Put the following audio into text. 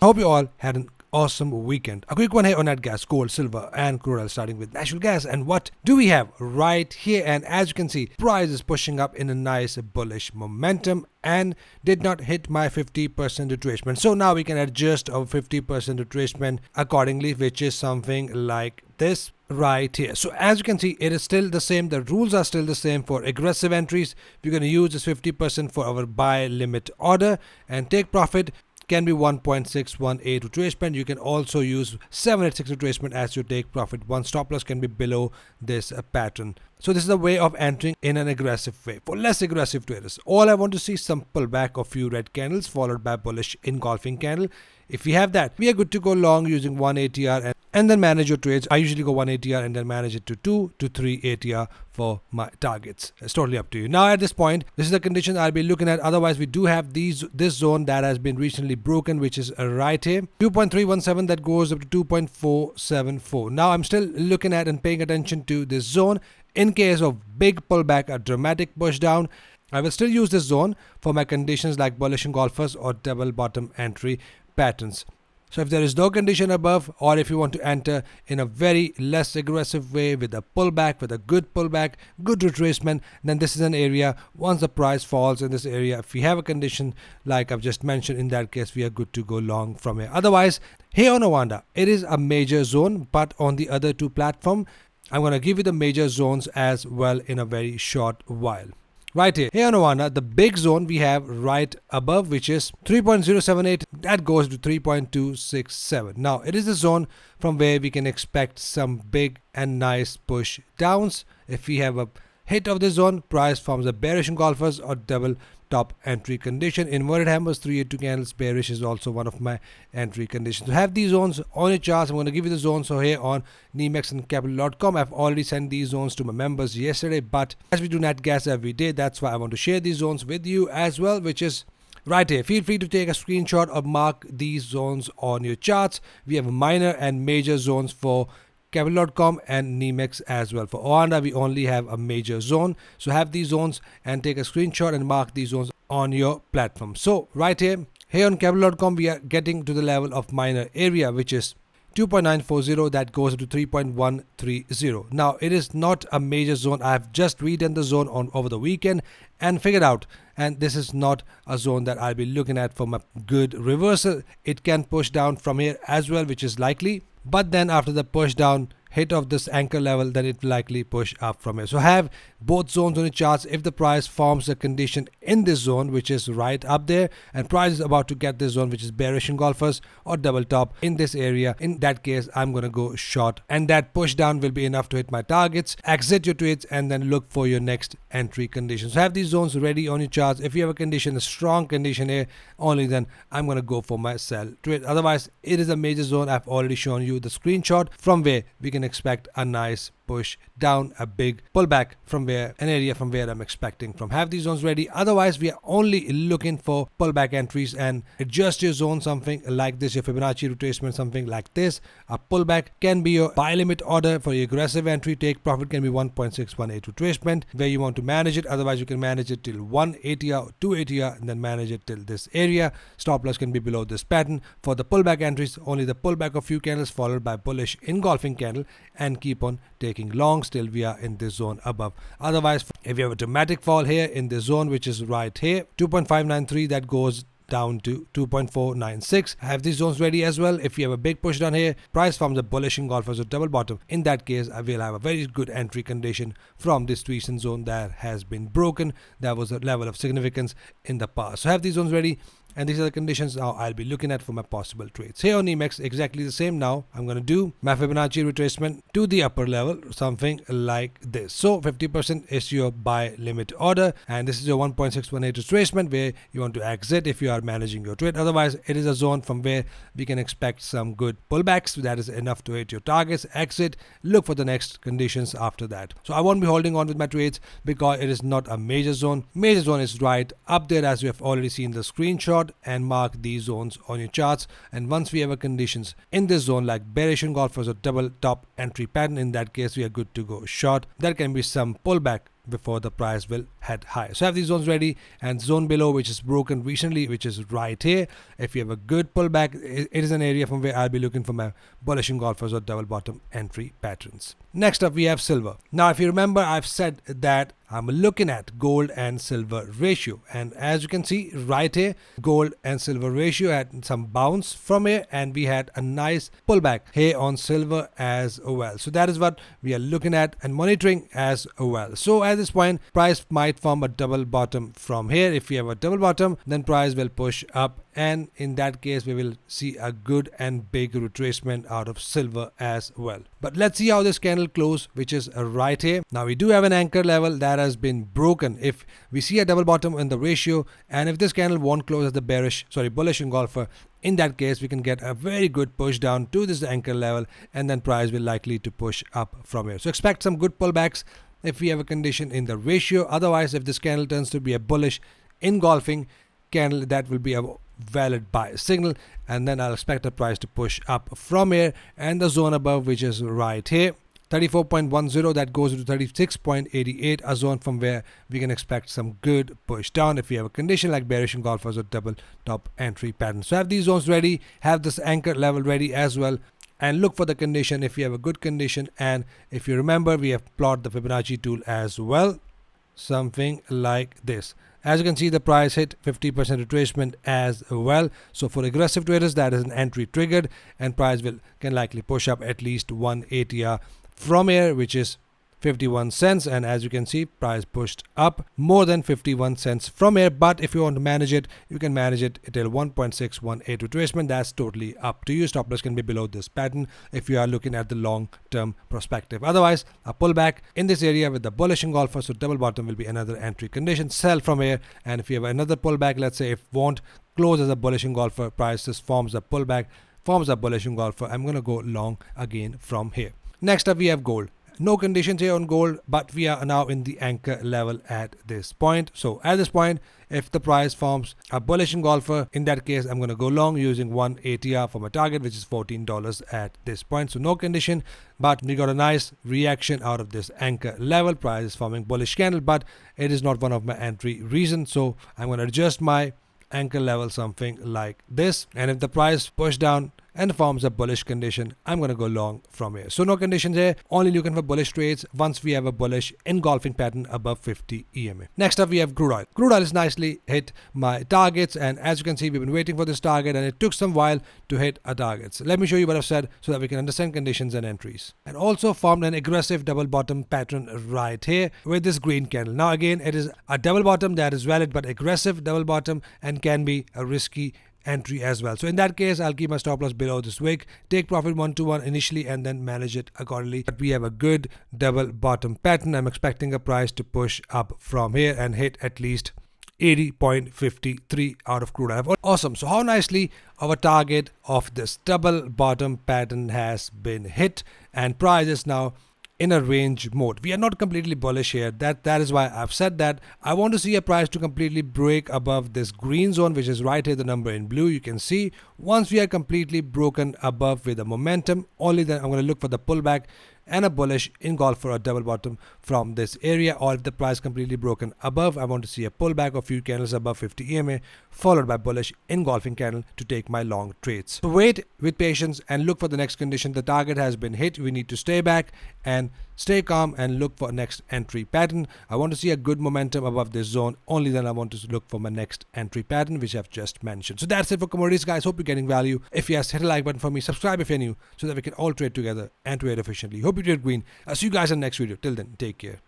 I hope you all had an awesome weekend. A quick one here on nat gas, gold, silver, and crude oil, starting with natural gas. And what do we have right here? And as you can see, price is pushing up in a nice bullish momentum and did not hit my 50% retracement. So now we can adjust our 50% retracement accordingly, which is something like this right here. So as you can see, it is still the same. The rules are still the same for aggressive entries. We're going to use this 50% for our buy limit order, and take profit can be 1.618 retracement. You can also use 786 retracement as your take profit. One stop loss can be below this pattern. So this is a way of entering in an aggressive way. For less aggressive traders, all I want to see is some pullback of few red candles followed by bullish engulfing candle. If we have that, we are good to go long using 1 ATR and then manage your trades. I usually go 1 ATR and then manage it to 2 to 3 ATR for my targets. It's totally up to you. Now at this point, this is the condition I'll be looking at. Otherwise, we do have this zone that has been recently broken, which is right here, 2.317, that goes up to 2.474. Now I'm still looking at and paying attention to this zone. In case of big pullback, a dramatic push down, I will still use this zone for my conditions like bullish engulfers or double bottom entry patterns. So if there is no condition above, or if you want to enter in a very less aggressive way with a pullback, with a good pullback, good retracement, then this is an area. Once the price falls in this area, if we have a condition like I've just mentioned, in that case we are good to go long from here. Otherwise, here on Awanda, it is a major zone, but on the other two platforms, I'm going to give you the major zones as well in a very short while. Right here on Awanda, the big zone we have right above, which is 3.078, that goes to 3.267. Now it is a zone from where we can expect some big and nice push downs. If we have a hit of this zone, price forms a bearish engulfers or double top entry condition. Inverted hammers, 382 candles, bearish is also one of my entry conditions. To have these zones on your charts, I'm going to give you the zones. So here on Nemex and Capital.com, I've already sent these zones to my members yesterday, but as we do nat gas every day, that's why I want to share these zones with you as well, which is right here. Feel free to take a screenshot or mark these zones on your charts. We have minor and major zones for Capital.com and Nemex as well. For Awanda, we only have a major zone. So have these zones and take a screenshot and mark these zones on your platform. So right here on Capital.com, we are getting to the level of minor area, which is 2.940, that goes up to 3.130. Now it is not a major zone. I have just redone the zone over the weekend and figured out, and this is not a zone that I'll be looking at for my good reversal. It can push down from here as well, which is likely, but then after the push down hit of this anchor level, then it will likely push up from here. So have both zones on the charts. If the price forms a condition in this zone, which is right up there, and price is about to get this zone, which is bearish engulfers or double top in this area, in that case I'm going to go short, and that push down will be enough to hit my targets. Exit your trades and then look for your next entry conditions. So have these zones ready on your charts. If you have a condition, a strong condition here, only then I'm going to go for my sell trade. Otherwise, it is a major zone. I've already shown you the screenshot from where we can expect a nice push down, a big pullback from where, an area from where I'm expecting from. Have these zones ready. Otherwise, we are only looking for pullback entries, and adjust your zone something like this, your Fibonacci retracement something like this. A pullback can be your buy limit order. For your aggressive entry, take profit can be 1.618 retracement where you want to manage it. Otherwise, you can manage it till 1 ATR or 2 ATR and then manage it till this area. Stop loss can be below this pattern. For the pullback entries, only the pullback of few candles followed by bullish engulfing candle, and keep on taking long till we are in this zone above. Otherwise, if you have a dramatic fall here in this zone, which is right here, 2.593, that goes down to 2.496. Have these zones ready as well. If you have a big push down here, price forms a bullish engulfers or double bottom. In that case, I will have a very good entry condition from this recent zone that has been broken. That was a level of significance in the past. So have these zones ready. And these are the conditions now I'll be looking at for my possible trades. Here on Nemex, exactly the same. Now I'm going to do my Fibonacci retracement to the upper level, something like this. So 50% is your buy limit order, and this is your 1.618 retracement where you want to exit if you are managing your trade. Otherwise, it is a zone from where we can expect some good pullbacks. That is enough to hit your targets. Exit, look for the next conditions after that. So I won't be holding on with my trades because it is not a major zone. Major zone is right up there, as we have already seen the screenshot, and mark these zones on your charts. And once we have a conditions in this zone like bearish engulfers or double top entry pattern, in that case we are good to go short. There can be some pullback before the price will head higher. So I have these zones ready, and zone below which is broken recently, which is right here. If you have a good pullback, it is an area from where I'll be looking for my bullish engulfers or double bottom entry patterns. Next up we have silver. Now if you remember, I've said that I'm looking at gold and silver ratio, and as you can see right here, gold and silver ratio had some bounce from here, and we had a nice pullback here on silver as well. So that is what we are looking at and monitoring as well. So at this point, price might form a double bottom from here. If we have a double bottom, then price will push up, and in that case we will see a good and big retracement out of silver as well. But let's see how this candle close, which is right here. Now we do have an anchor level that has been broken. If we see a double bottom in the ratio, and if this candle won't close as the bullish engulfer, in that case we can get a very good push down to this anchor level, and then price will likely to push up from here. So expect some good pullbacks if we have a condition in the ratio. Otherwise, if this candle turns to be a bullish engulfing candle, that will be a valid buy signal, and then I'll expect the price to push up from here, and the zone above, which is right here, 34.10, that goes to 36.88, a zone from where we can expect some good push down if we have a condition like bearish engulfers or double top entry pattern. So have these zones ready, have this anchor level ready as well, and look for the condition if you have a good condition. And if you remember, we have plotted the Fibonacci tool as well, something like this. As you can see, the price hit 50% retracement as well. So for aggressive traders, that is an entry triggered, and price can likely push up at least 1 ATR from here, which is 51 cents. And as you can see, price pushed up more than 51 cents from here. But if you want to manage it, you can manage it till 1.618 retracement. That's totally up to you. Stop loss can be below this pattern if you are looking at the long term perspective. Otherwise, a pullback in this area with the bullish engulfer, so double bottom will be another entry condition. Sell from here, and if you have another pullback, let's say if won't close as a bullish engulfer, price just forms a pullback, forms a bullish engulfer, I'm going to go long again from here. Next up we have gold. No conditions here on gold, but we are now in the anchor level at this point. So at this point, if the price forms a bullish engulfer, in that case I'm going to go long using 1 ATR for my target, which is $14 at this point. So no condition, but we got a nice reaction out of this anchor level. Price is forming bullish candle, but it is not one of my entry reasons. So I'm going to adjust my anchor level something like this, and if the price push down and forms a bullish condition, I'm going to go long from here. So no conditions here, only looking for bullish trades once we have a bullish engulfing pattern above 50 EMA. Next up we have crude oil. Crude oil has nicely hit my targets, and as you can see, we've been waiting for this target and it took some while to hit our targets. Let me show you what I've said so that we can understand conditions and entries. And also formed an aggressive double bottom pattern right here with this green candle. Now again, it is a double bottom that is valid, but aggressive double bottom and can be a risky entry as well. So in that case, I'll keep my stop loss below this wick, take profit 1-to-1 initially, and then manage it accordingly. But we have a good double bottom pattern. I'm expecting a price to push up from here and hit at least 80.53 out of crude oil. Awesome. So how nicely our target of this double bottom pattern has been hit, and price is now in a range mode. We are not completely bullish here. That is why I've said that I want to see a price to completely break above this green zone, which is right here, the number in blue. You can see once we are completely broken above with the momentum, only then I'm going to look for the pullback and a bullish engulfer or double bottom from this area. Or if the price completely broken above, I want to see a pullback of few candles above 50 EMA followed by bullish engulfing candle to take my long trades. So wait with patience and look for the next condition. The target has been hit. We need to stay back and stay calm and look for next entry pattern. I want to see a good momentum above this zone. Only then I want to look for my next entry pattern, which I've just mentioned. So that's it for commodities, guys. Hope you're getting value. If yes, hit a like button for me. Subscribe if you're new so that we can all trade together and trade efficiently. Hope you did green. I'll see you guys in the next video. Till then, take care.